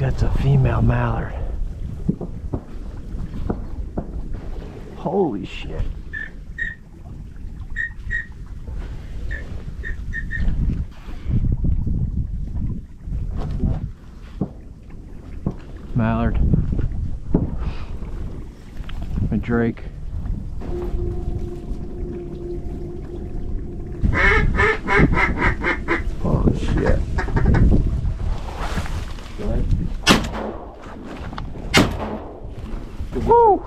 That's a female mallard. Holy shit. Mallard. A drake. Oh shit. Woo!